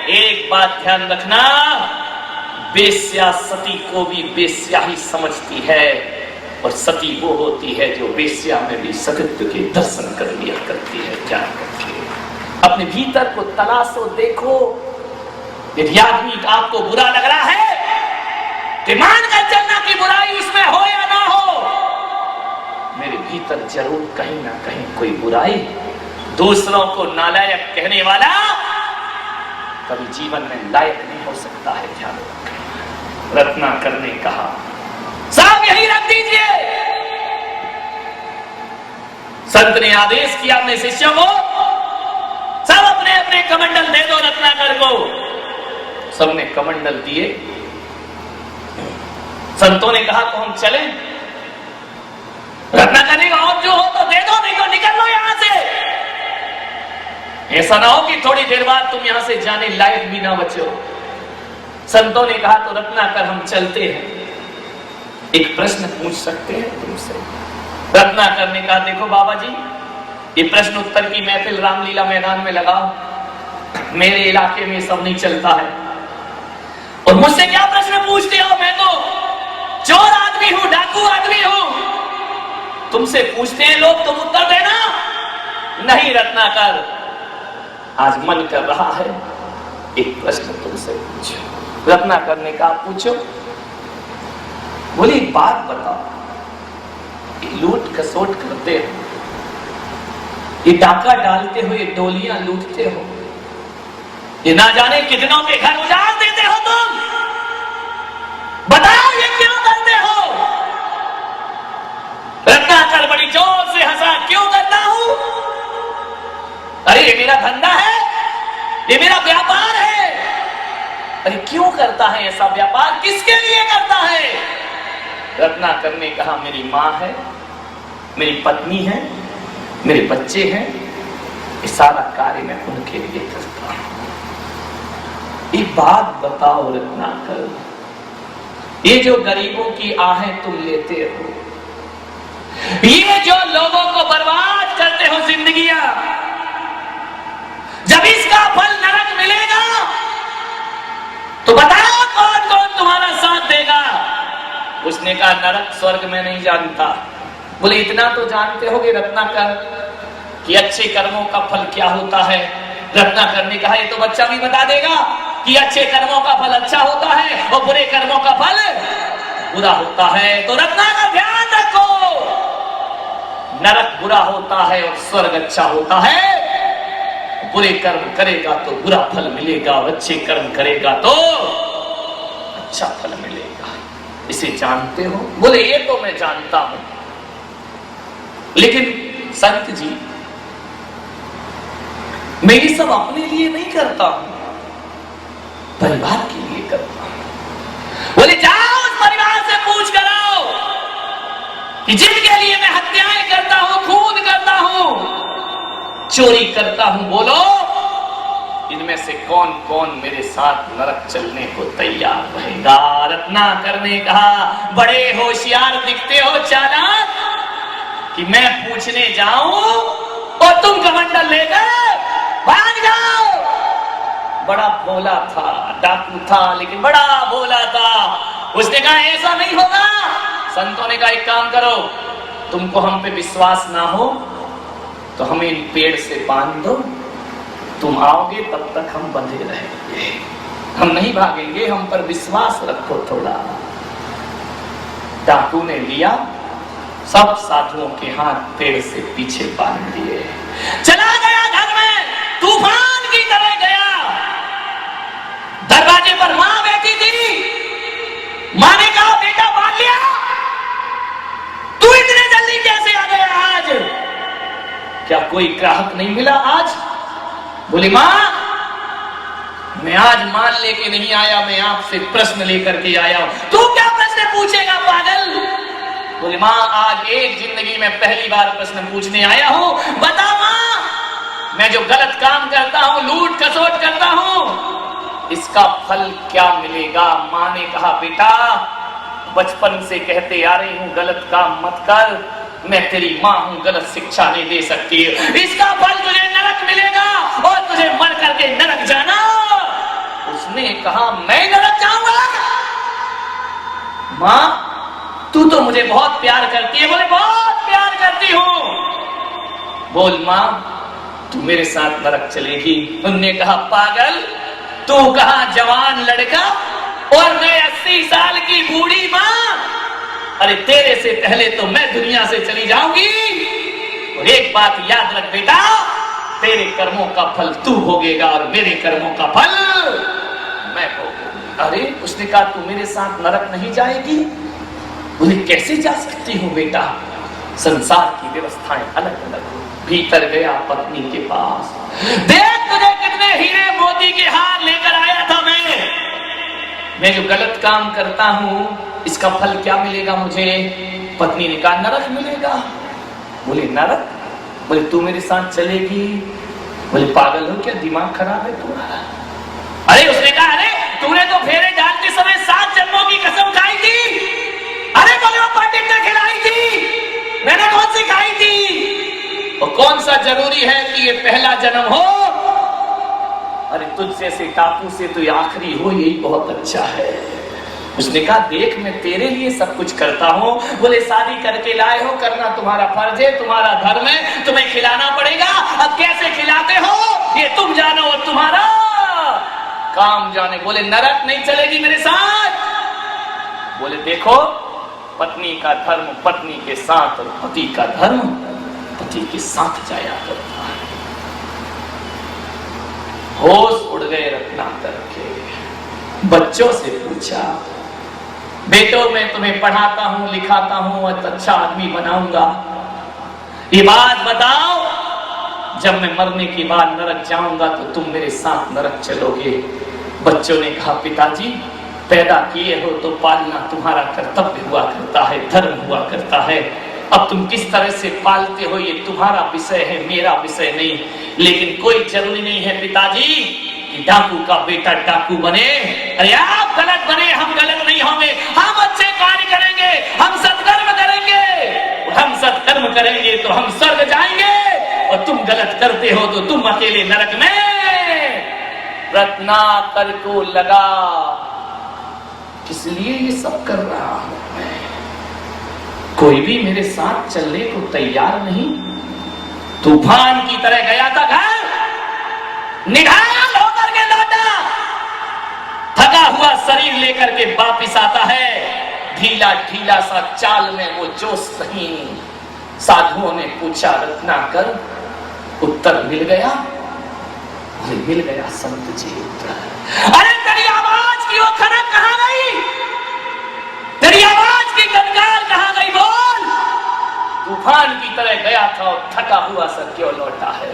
एक बात ध्यान रखना, बेस्या सती को भी बेस्या ही समझती है, और सती वो होती है जो बेस्या में भी सतीत्व के दर्शन कर लिया करती है। ध्यान रखिए, अपने भीतर को तलाशो, देखो। यदि आदमी आपको बुरा लग रहा है तो मान कर चलना कि बुराई उसमें हो या ना हो, मेरे भीतर जरूर कहीं ना कहीं कोई बुराई। दूसरों को नालायक कहने वाला कभी जीवन में लायक नहीं हो सकता है। ध्यान रखें। रत्नाकर ने कहा, साहब यही रख दीजिए। संत ने आदेश किया अपने शिष्यों को, सब अपने अपने कमंडल दे दो रत्नाकर को। सबने कमंडल दिए। संतों ने कहा तो हम चलें। रत्नाकर ने कहा, और जो हो तो दे दो, नहीं तो निकल लो यहां से। ऐसा ना हो कि थोड़ी देर बाद तुम यहां से जाने लायक भी ना बचो। संतों ने कहा, तो रत्नाकर हम चलते हैं, एक प्रश्न पूछ सकते हैं तुमसे। रत्नाकर ने कहा, देखो बाबा जी, ये प्रश्न उत्तर की महफिल रामलीला मैदान में लगाओ, मेरे इलाके में सब नहीं चलता है, और मुझसे क्या प्रश्न पूछते हो? मैं तो चोर आदमी हूं, डाकू आदमी हूं। तुमसे पूछते हैं लोग, तुम उत्तर देना। नहीं रत्नाकर, आज मन कर रहा है एक प्रश्न तुमसे पूछो। रत्नाकर ने कहा, पूछो। बोले, एक बात बताओ, लूट खसोट करते हो, ये डाका डालते हो, ये डोलियां लूटते हो, ये ना जाने कितनों के घर उजाड़ देते हो तुम, बताओ ये क्यों करते हो? रत्नाकर बड़ी जोर से हंसा, क्यों करता हूं? अरे ये मेरा धंधा है, ये मेरा व्यापार है। अरे क्यों करता है ऐसा व्यापार, किसके लिए करता है? रत्नाकर ने कहा, मेरी मां है, मेरी पत्नी है, मेरे बच्चे हैं, ये सारा कार्य मैं उनके लिए करता हूं। एक बात बताओ रत्नाकर, ये जो गरीबों की आहें तुम लेते हो, ये जो लोगों को बर्बाद करते हो जिंदगियां, जब इसका फल नरक मिलेगा तो बताओ कौन कौन तुम्हारा साथ देगा? उसने कहा, नरक स्वर्ग में नहीं जानता। बोले, इतना तो जानते होगे रत्नाकर कि अच्छे कर्मों का फल क्या होता है? रत्नाकर ने कहा, ये तो बच्चा भी बता देगा कि अच्छे कर्मों का फल अच्छा होता है और बुरे कर्मों का फल बुरा होता है। तो रत्नाकर ध्यान रखो, नरक बुरा होता है और स्वर्ग अच्छा होता है। बुरे कर्म करेगा तो बुरा फल मिलेगा, और अच्छे कर्म करेगा तो अच्छा फल मिलेगा। इसे जानते हो? बोले, ये तो मैं जानता हूं, लेकिन संत जी, मैं ये सब अपने लिए नहीं करता हूं, परिवार के लिए करता हूं। बोले, जाओ उस परिवार से पूछ कर आओ कि जिनके लिए मैं हत्याएं करता हूं, खून करता हूं, चोरी करता हूं, बोलो इनमें से कौन कौन मेरे साथ नरक चलने को तैयार रहेगा? रत्नाकर ने कहा, बड़े होशियार दिखते हो चालाक, कि मैं पूछने जाऊं और तुम कमंडल लेकर भाग जाओ। बड़ा भोला था, डाकू था, लेकिन बड़ा भोला था। उसने कहा, ऐसा नहीं होगा। संतों ने कहा, एक काम करो, तुमको हम पे विश्वास ना हो तो हमें इन पेड़ से बांध दो, तुम आओगे तब तक हम बंधे रहेंगे, हम नहीं भागेंगे, हम पर विश्वास रखो थोड़ा। डाकू ने लिया, सब साधुओं के हाथ पेड़ से पीछे बांध दिए, चला गया घर में, तूफान की तरह गया। दरवाजे पर मां बैठी थी। मां ने कहा, बेटा बांध लिया? तू इतने जल्दी कैसे आ गया आज? क्या कोई ग्राहक नहीं मिला आज? बोली, मां मैं आज माल लेके नहीं आया, मैं आपसे प्रश्न लेकर के आया हूं। तू क्या प्रश्न पूछेगा पागल? बोली, मां आज एक जिंदगी में पहली बार प्रश्न पूछने आया हूं, बता मां, मैं जो गलत काम करता हूं, लूट खसोट करता हूं, इसका फल क्या मिलेगा? मां ने कहा, बेटा बचपन से कहते आ रही हूं गलत काम मत कर, मैं तेरी मां हूं, गलत शिक्षा नहीं दे सकती। इसका फल तुझे नरक मिलेगा और तुझे मर करके नरक जाना। कहा मैं नरक जाऊंगा? मां तू तो मुझे बहुत प्यार करती है। बोले बहुत प्यार करती हूं। बोल मां तू मेरे साथ नरक चलेगी? उनने कहा पागल, तू कहा जवान लड़का और मैं 80 साल की बूढ़ी मां। अरे तेरे से पहले तो मैं दुनिया से चली जाऊंगी। और एक बात याद रख बेटा, तेरे कर्मों का फल तू भोगेगा और मेरे कर्मों का फल मैं भोगूंगा। अरे उसने कहा तू मेरे साथ नरक नहीं जाएगी? बोले कैसे जा सकती हूँ बेटा, संसार की व्यवस्थाएं अलग अलग। भीतर गया पत्नी के पास, देख तुझे कितने हीरे मोती के हार लेकर आया था मैं जो गलत काम करता हूं इसका फल क्या मिलेगा मुझे? पत्नी ने कहा नरक मिलेगा। बोले नरक? बोले तू मेरे साथ चलेगी? बोले पागल हो क्या, दिमाग खराब है तुम्हारा? अरे उसने कहा अरे तूने तो फेरे डालते समय 7 जन्मों की कसम खाई थी। अरे बोले वो पंडित ने खिलाई थी, मैंने कौन सी खाई थी? और कौन सा जरूरी है कि ये पहला जन्म हो? अरे तुझ जैसे टापू से तो आखिरी हो यही बहुत अच्छा है। उसने कहा देख मैं तेरे लिए सब कुछ करता हूं। बोले शादी करके लाए हो, करना तुम्हारा फर्ज है, तुम्हारा धर्म है, तुम्हें खिलाना पड़ेगा। अब कैसे खिलाते हो ये तुम जानो और तुम्हारा काम जाने। बोले नरक नहीं चलेगी मेरे साथ? बोले देखो पत्नी का धर्म पत्नी के साथ और पति का धर्म पति के साथ जाया करता है। होश उड़ गए रत्नाकर के। बच्चों से पूछा बेटो मैं तुम्हें पढ़ाता हूं लिखाता हूं और अच्छा आदमी बनाऊंगा, ये बात बताओ जब मैं मरने के बाद नरक जाऊंगा तो तुम मेरे साथ नरक चलोगे? बच्चों ने कहा पिताजी पैदा किए हो तो पालना तुम्हारा कर्तव्य हुआ करता है, धर्म हुआ करता है। अब तुम किस तरह से पालते हो ये तुम्हारा विषय है, मेरा विषय नहीं। लेकिन कोई जरूरी नहीं है पिताजी कि डाकू का बेटा डाकू बने। अरे आप गलत बने, हम गलत नहीं होंगे। हम अच्छे कार्य करेंगे, हम सत्कर्म करेंगे, और हम सत्कर्म करेंगे तो हम स्वर्ग जाएंगे, और तुम गलत करते हो तो तुम अकेले नरक में। रत्नाकर को लगा किस लिए ये सब कर रहा हूं मैं, कोई भी मेरे साथ चलने को तैयार नहीं। तूफान की तरह गया था घर, निढाल होकर के लौटा, थका हुआ शरीर लेकर के वापिस आता है। ढीला ढीला सा चाल में वो जोश नहीं। साधुओं ने पूछा रत्नाकर उत्तर मिल गया? मिल गया संत जी उत्तर। अरे तेरी आवाज की वो खनक कहां गई? तेरी आवाज की गनगार कहां गई? बोल। तूफान की तरह गया था और थका हुआ सा क्यों लौटा है?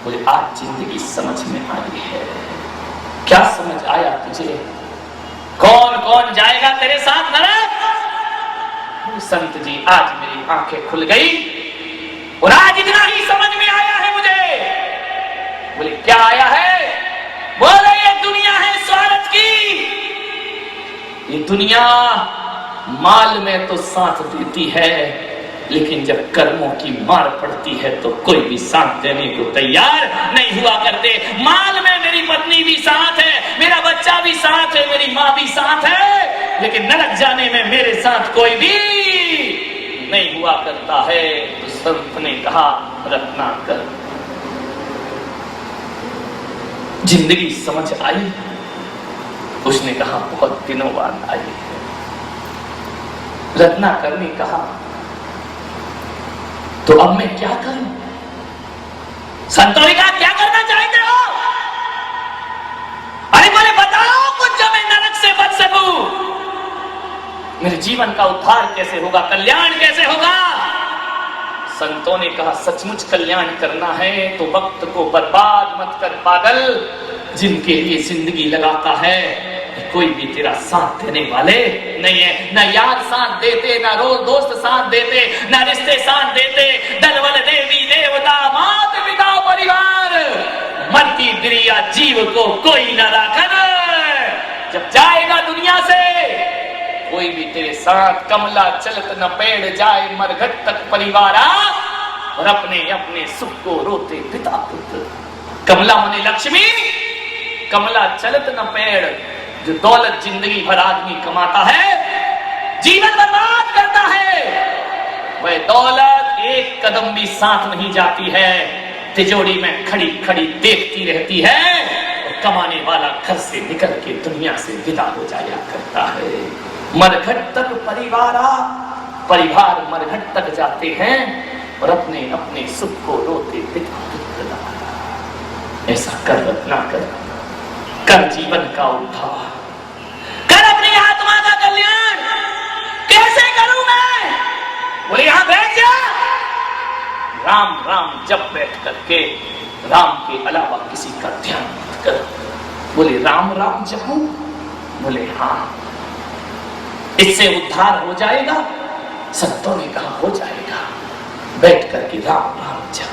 बोले आज जिंदगी समझ में आई है। क्या समझ आया तुझे? कौन कौन जाएगा तेरे साथ नरक? संत जी आज मेरी आंखें खुल गई और आज इतना ही समझ में आया है मुझे। बोले क्या आया है? बोले ये दुनिया है स्वार्थ की। ये दुनिया माल में तो साथ देती है, लेकिन जब कर्मों की मार पड़ती है तो कोई भी साथ देने को तैयार नहीं हुआ करते। माल में मेरी पत्नी भी साथ है, मेरा बच्चा भी साथ है, मेरी माँ भी साथ है, लेकिन नरक जाने में मेरे साथ कोई भी नहीं हुआ करता है। तो संत ने कहा रत्नाकर जिंदगी समझ आई? उसने कहा बहुत दिनों बाद आई है। रत्नाकर ने कहा तो अब मैं क्या करूं? संतों ने कहा क्या करना चाहते हो? अरे बोले बताओ कुछ जो मैं नरक से बच सकूं। मेरे जीवन का उद्धार कैसे होगा, कल्याण कैसे होगा? संतों ने कहा सचमुच कल्याण करना है तो वक्त को बर्बाद मत कर पागल। जिनके लिए जिंदगी लगाता है कोई भी तेरा साथ देने वाले नहीं है। न यार साथ देते, न दोस्त साथ देते, न रिश्ते साथ देते। दलवल देवी देवता माता पिता परिवार, मरती प्रिया जीव को कोई न राखन। जब जाएगा दुनिया से कोई भी तेरे साथ, कमला चलत न पेड़ जाए मरघट तक परिवारा, और अपने अपने सुख को रोते पिता पुत्र। कमला मने लक्ष्मी, कमला चलत न पेड़, जो दौलत जिंदगी भर आदमी कमाता है, जीवन बर्बाद करता है, वह दौलत एक कदम भी साथ नहीं जाती है, तिजोरी में खड़ी खड़ी देखती रहती है, और कमाने वाला घर से निकल के दुनिया से विदा हो जाया करता है। मरघट तक परिवार मरघट तक जाते हैं और अपने अपने सुख को रोते पिता। ऐसा कर ना कर जीवन का उद्धार, कर अपनी आत्मा का कल्याण। कैसे करूं मैं? बोले यहां बैठ जा, राम राम जब बैठ करके राम के अलावा किसी का ध्यान मत कर। बोले राम राम जपूं? बोले हाँ, इससे उद्धार हो जाएगा। संतों ने कहा हो जाएगा। बैठ करके राम राम जप।